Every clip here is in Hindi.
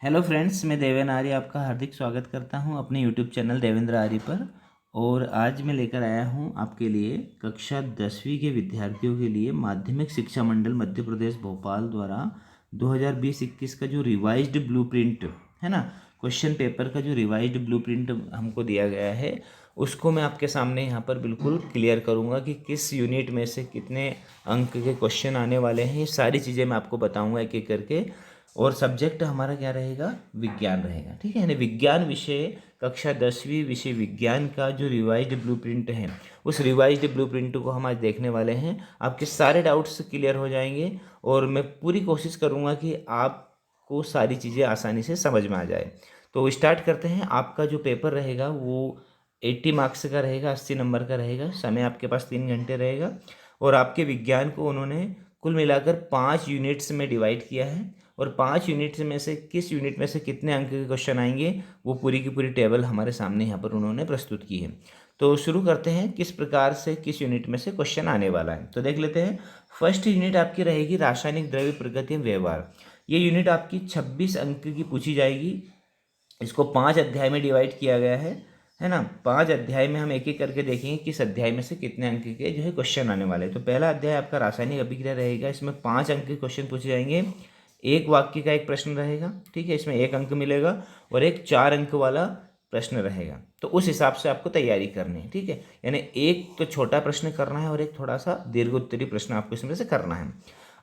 हेलो फ्रेंड्स, मैं देवेंद्र आर्य आपका हार्दिक स्वागत करता हूं अपने यूट्यूब चैनल देवेंद्र आर्य पर। और आज मैं लेकर आया हूं आपके लिए कक्षा 10वीं के विद्यार्थियों के लिए माध्यमिक शिक्षा मंडल मध्य प्रदेश भोपाल द्वारा 2020-21 का जो रिवाइज्ड ब्लूप्रिंट है ना, क्वेश्चन पेपर का जो रिवाइज्ड ब्लूप्रिंट हमको दिया गया है उसको मैं आपके सामने यहाँ पर बिल्कुल क्लियर करूँगा कि किस यूनिट में से कितने अंक के क्वेश्चन आने वाले हैं। ये सारी चीज़ें मैं आपको बताऊँगा एक एक करके। और सब्जेक्ट हमारा क्या रहेगा? विज्ञान रहेगा। ठीक है, यानी विज्ञान विषय कक्षा 10वीं विषय विज्ञान का जो रिवाइज्ड ब्लूप्रिंट है उस रिवाइज्ड ब्लूप्रिंट को हम आज देखने वाले हैं। आपके सारे डाउट्स क्लियर हो जाएंगे और मैं पूरी कोशिश करूंगा कि आपको सारी चीज़ें आसानी से समझ में आ जाए। तो स्टार्ट करते हैं। आपका जो पेपर रहेगा वो 80 मार्क्स का रहेगा, 80 नंबर का रहेगा। समय आपके पास 3 घंटे रहेगा। और आपके विज्ञान को उन्होंने कुल मिलाकर 5 यूनिट्स में डिवाइड किया है और 5 यूनिट्स में से किस यूनिट में से कितने अंक के क्वेश्चन आएंगे वो पूरी की पूरी टेबल हमारे सामने यहाँ पर उन्होंने प्रस्तुत की है। तो शुरू करते हैं किस प्रकार से किस यूनिट में से क्वेश्चन आने वाला है। तो देख लेते हैं। फर्स्ट यूनिट आपकी रहेगी रासायनिक द्रव्य प्रकृति एवं व्यवहार। ये यूनिट आपकी 26 अंक की पूछी जाएगी। इसको 5 अध्याय में डिवाइड किया गया है ना। 5 अध्याय में हम एक एक करके देखेंगे किस अध्याय में से कितने अंक के जो है क्वेश्चन आने वाले हैं। तो पहला अध्याय आपका रासायनिक अभिक्रिया रहेगा। इसमें 5 अंक के क्वेश्चन पूछे जाएंगे। एक वाक्य का एक प्रश्न रहेगा, ठीक है, इसमें 1 अंक मिलेगा और एक 4 अंक वाला प्रश्न रहेगा। तो उस हिसाब से आपको तैयारी करनी है, ठीक है। यानी एक तो छोटा प्रश्न करना है और एक थोड़ा सा दीर्घ उत्तरी प्रश्न आपको इसमें से करना है।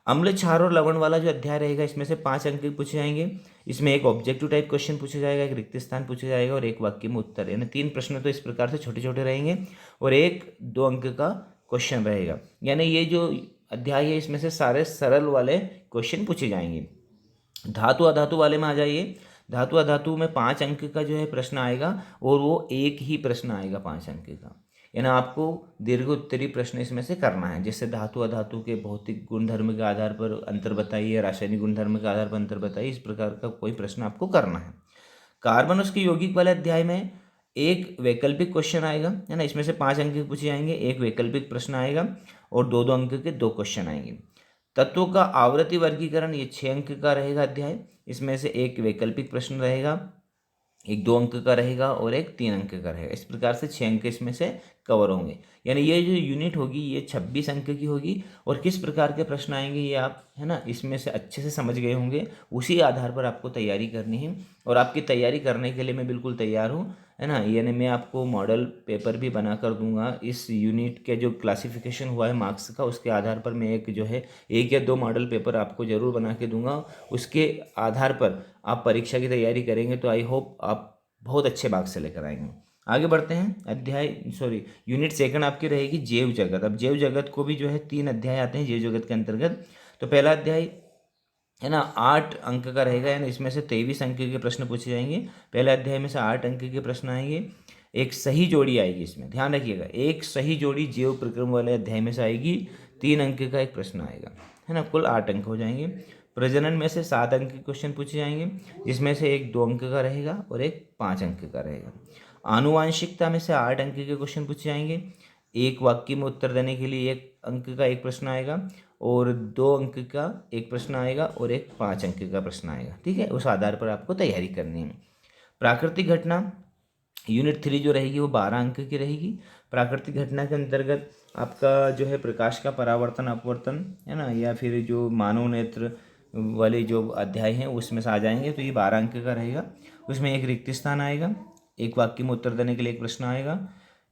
अम्ल क्षार और लवण वाला जो अध्याय रहेगा इसमें से 5 अंक पूछे जाएंगे। इसमें एक ऑब्जेक्टिव टाइप क्वेश्चन पूछा जाएगा, एक रिक्त स्थान पूछा जाएगा और एक वाक्य में उत्तर, यानी 3 प्रश्न तो इस प्रकार से छोटे छोटे रहेंगे और एक 2 अंक का क्वेश्चन रहेगा। यानी ये जो अध्याय है इसमें से सारे सरल वाले क्वेश्चन पूछे जाएंगे। धातु अधातु वाले में आ जाइए। धातु अधातु में 5 अंक का जो है प्रश्न आएगा और वो एक ही प्रश्न आएगा 5 अंक का। यानी आपको दीर्घ उत्तरी प्रश्न इसमें से करना है। जैसे धातु अधातु के भौतिक गुणधर्म के आधार पर अंतर बताइए, रासायनिक गुणधर्म के आधार पर अंतर बताइए, इस प्रकार का कोई प्रश्न आपको करना है। कार्बन उसके यौगिक वाले अध्याय में एक वैकल्पिक क्वेश्चन आएगा, है ना। इसमें से 5 अंक पूछे जाएंगे, एक वैकल्पिक प्रश्न आएगा और 2-2 अंक के 2 क्वेश्चन आएंगे। तत्वों का आवृत्ति वर्गीकरण, ये 6 अंक का रहेगा अध्याय। इसमें से एक वैकल्पिक प्रश्न रहेगा, एक 2 अंक का रहेगा और एक 3 अंक का रहेगा। इस प्रकार से 6 अंक इसमें से कवर होंगे। यानी ये जो यूनिट होगी ये 26 अंक की होगी। और किस प्रकार के प्रश्न आएंगे ये आप, है ना, इसमें से अच्छे से समझ गए होंगे। उसी आधार पर आपको तैयारी करनी है और आपकी तैयारी करने के लिए मैं बिल्कुल तैयार हूँ, है ना। यानी मैं आपको मॉडल पेपर भी बना कर दूंगा। इस यूनिट के जो क्लासिफिकेशन हुआ है मार्क्स का उसके आधार पर मैं एक जो है 1 या 2 मॉडल पेपर आपको ज़रूर बना के दूंगा। उसके आधार पर आप परीक्षा की तैयारी करेंगे तो आई होप आप बहुत अच्छे मार्क्स से लेकर आएंगे। आगे बढ़ते हैं। यूनिट सेकंड आपकी रहेगी जैव जगत। अब जैव जगत को भी जो है 3 अध्याय आते हैं जैव जगत के अंतर्गत। तो पहला अध्याय है ना 8 अंक का रहेगा, यानी इसमें से 23 अंक के प्रश्न पूछे जाएंगे। पहले अध्याय में से 8 अंक के प्रश्न आएंगे। एक सही जोड़ी आएगी, इसमें ध्यान रखिएगा, एक सही जोड़ी जैव प्रक्रम वाले अध्याय में से आएगी। 3 अंक का एक प्रश्न आएगा, है ना। कुल 8 अंक हो जाएंगे। प्रजनन में से 7 अंक के क्वेश्चन पूछे जाएंगे, जिसमें से एक 2 अंक का रहेगा और एक 5 अंक का रहेगा। आनुवांशिकता में से 8 अंक के क्वेश्चन पूछे जाएंगे। एक वाक्य में उत्तर देने के लिए 1 अंक का एक प्रश्न आएगा और 2 अंक का एक प्रश्न आएगा और एक 5 अंक का प्रश्न आएगा, ठीक है। उस आधार पर आपको तैयारी करनी है। प्राकृतिक घटना यूनिट 3 जो रहेगी वो 12 अंक की रहेगी। प्राकृतिक घटना के अंतर्गत आपका जो है प्रकाश का परावर्तन अपवर्तन, है ना, या फिर जो मानव नेत्र वाले जो अध्याय हैं उसमें से आ जाएंगे। तो ये 12 अंक का रहेगा। उसमें एक रिक्त स्थान आएगा, एक वाक्य में उत्तर देने के लिए एक प्रश्न आएगा,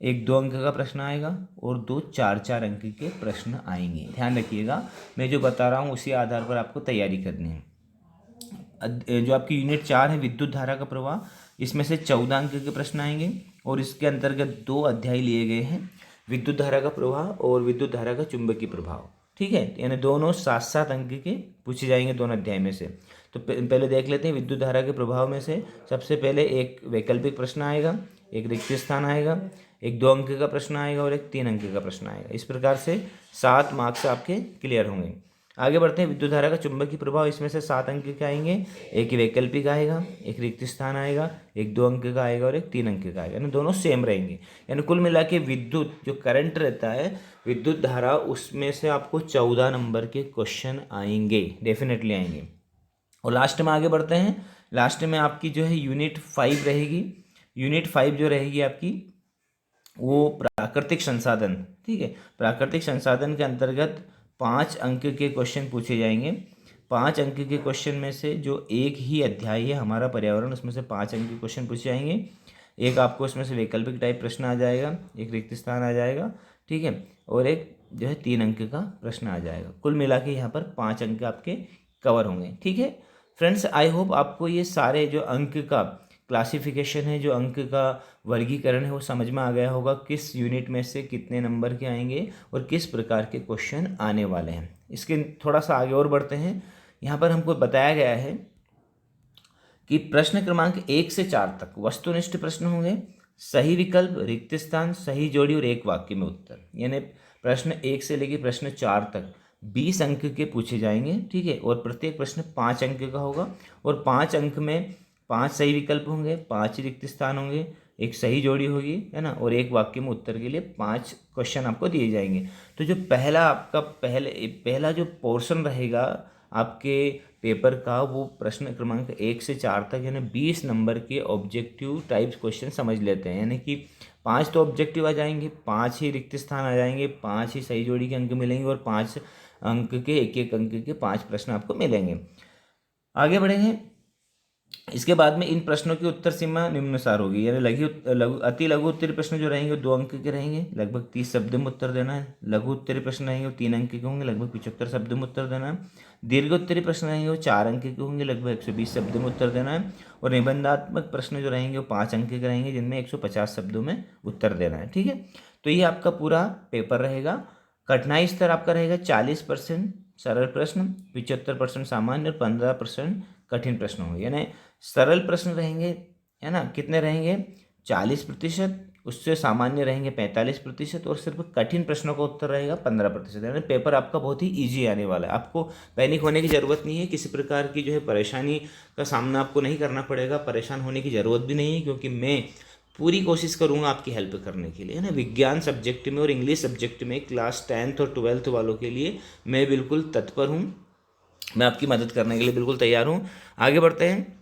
एक 2 अंक का प्रश्न आएगा और 2 4-4 अंक के प्रश्न आएंगे। ध्यान रखिएगा, मैं जो बता रहा हूँ उसी आधार पर आपको तैयारी करनी है। जो आपकी यूनिट 4 है विद्युत धारा का प्रवाह, इसमें से 14 अंक के प्रश्न आएंगे और इसके अंतर्गत 2 अध्याय लिए गए हैं, विद्युत धारा का प्रवाह और विद्युत धारा का चुंबकीय प्रभाव, ठीक है। यानी दोनों 7-7 अंक के पूछे जाएंगे दोनों अध्याय में से। तो पहले देख लेते हैं विद्युत धारा के प्रभाव में से। सबसे पहले एक वैकल्पिक प्रश्न आएगा, एक रिक्त स्थान आएगा, एक 2 अंक का प्रश्न आएगा और एक 3 अंक का प्रश्न आएगा। इस प्रकार से 7 मार्क्स आपके क्लियर होंगे। आगे बढ़ते हैं। विद्युत धारा का चुंबकीय प्रभाव, इसमें से 7 अंक के आएंगे, एक वैकल्पिक आएगा, एक रिक्त स्थान आएगा, एक 2 अंक का आएगा और एक 3 अंक का आएगा, यानी दोनों सेम रहेंगे। यानी कुल मिला के विद्युत जो करंट रहता है विद्युत धारा, उसमें से आपको 14 नंबर के क्वेश्चन आएंगे, डेफिनेटली आएंगे। और लास्ट में आगे बढ़ते हैं। लास्ट में आपकी जो है यूनिट 5 रहेगी। यूनिट 5 जो रहेगी आपकी वो प्राकृतिक संसाधन, ठीक है। प्राकृतिक संसाधन के अंतर्गत 5 अंक के क्वेश्चन पूछे जाएंगे। 5 अंक के क्वेश्चन में से जो एक ही अध्याय है हमारा पर्यावरण, उसमें से 5 अंक के क्वेश्चन पूछे जाएंगे। एक आपको इसमें से वैकल्पिक टाइप प्रश्न आ जाएगा, एक रिक्त स्थान आ जाएगा, ठीक है, और एक जो है 3 अंक का प्रश्न आ जाएगा। कुल मिला के यहाँ पर 5 अंक आपके कवर होंगे, ठीक है। फ्रेंड्स, आई होप आपको ये सारे जो अंक का क्लासिफिकेशन है, जो अंक का वर्गीकरण है, वो समझ में आ गया होगा। किस यूनिट में से कितने नंबर के आएंगे और किस प्रकार के क्वेश्चन आने वाले हैं। इसके थोड़ा सा आगे और बढ़ते हैं। यहाँ पर हमको बताया गया है कि प्रश्न क्रमांक 1 से 4 तक वस्तुनिष्ठ प्रश्न होंगे। सही विकल्प, रिक्त स्थान, सही जोड़ी और एक वाक्य में उत्तर। यानी प्रश्न 1 से लेकर प्रश्न 4 तक 20 अंक के पूछे जाएंगे, ठीक है। और प्रत्येक प्रश्न 5 अंक का होगा और 5 अंक में 5 सही विकल्प होंगे, 5 रिक्त स्थान होंगे, एक सही जोड़ी होगी, है ना, और एक वाक्य में उत्तर के लिए 5 क्वेश्चन आपको दिए जाएंगे। तो जो पहला आपका पहला जो पोर्शन रहेगा आपके पेपर का, वो प्रश्न क्रमांक 1 से 4 तक यानी 20 नंबर के ऑब्जेक्टिव टाइप्स क्वेश्चन समझ लेते हैं। यानी कि 5 तो ऑब्जेक्टिव आ जाएंगे, 5 ही रिक्त स्थान आ जाएंगे, 5 ही सही जोड़ी के अंक मिलेंगे और 5 अंक के एक अंक के 5 प्रश्न आपको मिलेंगे। आगे बढ़ेंगे। इसके बाद में इन प्रश्नों की उत्तर सीमा निम्नानुसार होगी। यानी अति लघु उत्तरीय प्रश्न जो रहेंगे वो 2 अंक के रहेंगे, लगभग 30 शब्द में उत्तर देना है। लघु उत्तरीय प्रश्न रहेंगे वो 3 अंक के होंगे, लगभग 75 शब्द में उत्तर देना है। दीर्घ उत्तरीय प्रश्न रहेंगे वो 4 अंक के होंगे, लगभग 120 शब्दों में उत्तर देना है। और निबंधात्मक प्रश्न जो रहेंगे वो 5 अंक के रहेंगे, जिनमें 150 शब्दों में उत्तर देना है, ठीक है। तो ये आपका पूरा पेपर रहेगा। कठिनाई स्तर आपका रहेगा 40% सरल प्रश्न, 75% सामान्य और 15% कठिन प्रश्न होंगे। यानी सरल प्रश्न रहेंगे, है ना, कितने रहेंगे 40%, उससे सामान्य रहेंगे 45% और सिर्फ कठिन प्रश्नों का उत्तर रहेगा 15%। यानी पेपर आपका बहुत ही इजी आने वाला है। आपको पैनिक होने की ज़रूरत नहीं है, किसी प्रकार की जो है परेशानी का सामना आपको नहीं करना पड़ेगा, परेशान होने की ज़रूरत भी नहीं है, क्योंकि मैं पूरी कोशिश करूंगा आपकी हेल्प करने के लिए, है ना। विज्ञान सब्जेक्ट में और इंग्लिश सब्जेक्ट में क्लास 10th और 12th वालों के लिए मैं बिल्कुल तत्पर हूँ, मैं आपकी मदद करने के लिए बिल्कुल तैयार हूँ। आगे बढ़ते हैं।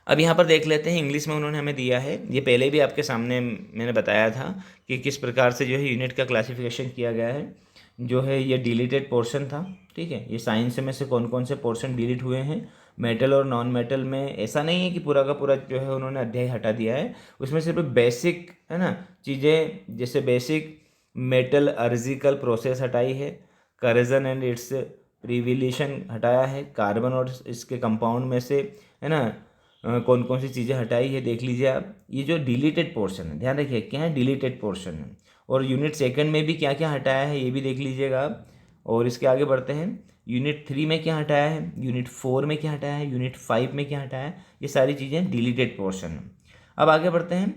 अब यहाँ पर देख लेते हैं इंग्लिश में उन्होंने हमें दिया है, ये पहले भी आपके सामने मैंने बताया था कि किस प्रकार से जो है यूनिट का क्लासिफिकेशन किया गया है। जो है ये डिलीटेड पोर्शन था, ठीक है। ये साइंस में से कौन कौन से पोर्शन डिलीट हुए हैं। मेटल और नॉन मेटल में ऐसा नहीं है कि पूरा का पूरा जो है उन्होंने अध्याय हटा दिया है, उसमें सिर्फ बेसिक, है ना, चीज़ें, जैसे बेसिक मेटल अर्जिकल प्रोसेस हटाई है, करेजन एंड इट्स प्रिविलेशन हटाया है, कार्बन और इसके कंपाउंड में से, है ना, कौन कौन सी चीज़ें हटाई है देख लीजिए आप। ये जो डिलीटेड पोर्शन है, ध्यान रखिए क्या है, डिलीटेड पोर्शन है। और यूनिट 2 में भी क्या क्या हटाया है ये भी देख लीजिएगा आप। और इसके आगे बढ़ते हैं, यूनिट 3 में क्या हटाया है, यूनिट 4 में क्या हटाया है, यूनिट 5 में क्या हटाया है, ये सारी चीज़ें डिलीटेड पोर्शन है। अब आगे बढ़ते हैं।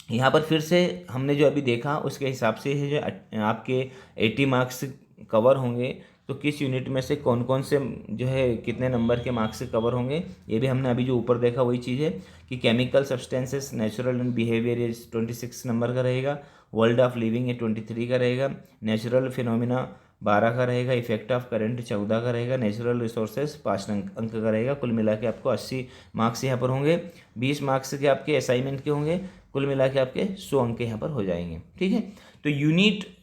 यहाँ पर फिर से हमने जो अभी देखा उसके हिसाब से है जो आपके 80 मार्क्स कवर होंगे, तो किस यूनिट में से कौन कौन से जो है कितने नंबर के मार्क्स से कवर होंगे, ये भी हमने अभी जो ऊपर देखा वही चीज़ है कि chemical substances natural and behaviour ये 26 नंबर का रहेगा, वर्ल्ड ऑफ लिविंग ये 23 का रहेगा, नेचुरल फिनोमिना 12 का रहेगा, इफेक्ट ऑफ करंट 14 का रहेगा, नेचुरल रिसोर्सेज 5 अंक का रहेगा। कुल मिला के आपको 80 मार्क्स यहाँ पर होंगे। 20 मार्क्स के आपके असाइनमेंट के होंगे, कुल मिला के आपके 100 अंक यहाँ पर हो जाएंगे, ठीक है। तो यूनिट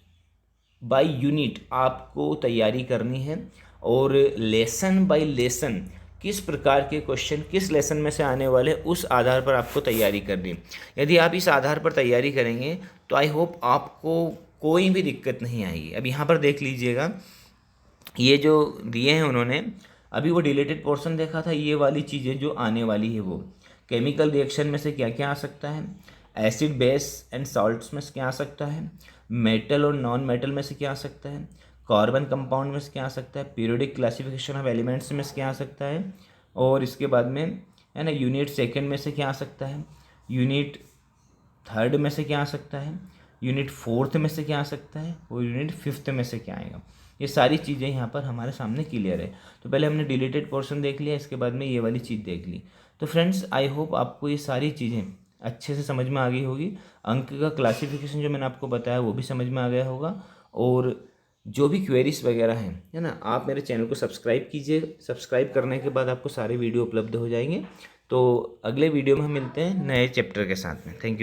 बाय यूनिट आपको तैयारी करनी है और लेसन बाय लेसन किस प्रकार के क्वेश्चन किस लेसन में से आने वाले उस आधार पर आपको तैयारी करनी। यदि आप इस आधार पर तैयारी करेंगे तो आई होप आपको कोई भी दिक्कत नहीं आएगी। अब यहाँ पर देख लीजिएगा, ये जो दिए हैं उन्होंने, अभी वो डिलेटेड पोर्शन देखा था, ये वाली चीज़ें जो आने वाली है वो केमिकल रिएक्शन में से क्या क्या आ सकता है, एसिड बेस एंड सॉल्ट्स में से क्या आ सकता है, मेटल और नॉन मेटल में से क्या आ सकता है, कार्बन कंपाउंड में से क्या आ सकता है, पीरियोडिक क्लासिफिकेशन ऑफ एलिमेंट्स में से क्या आ सकता है, और इसके बाद में, है ना, यूनिट 2 में से क्या आ सकता है, यूनिट 3 में से क्या आ सकता है, यूनिट 4 में से क्या आ सकता है, और यूनिट 5 में से क्या आएगा। ये सारी चीज़ें यहाँ पर हमारे सामने क्लियर है। तो पहले हमने डिलीटेड पोर्शन देख लिया, इसके बाद में ये वाली चीज़ देख ली। तो फ्रेंड्स, आई होप आपको ये सारी चीज़ें अच्छे से समझ में आ गई होगी। अंक का क्लासिफिकेशन जो मैंने आपको बताया वो भी समझ में आ गया होगा, और जो भी क्वेरीज वगैरह हैं, है ना, आप मेरे चैनल को सब्सक्राइब कीजिए। सब्सक्राइब करने के बाद आपको सारे वीडियो उपलब्ध हो जाएंगे। तो अगले वीडियो में हम मिलते हैं नए चैप्टर के साथ में। Thank you.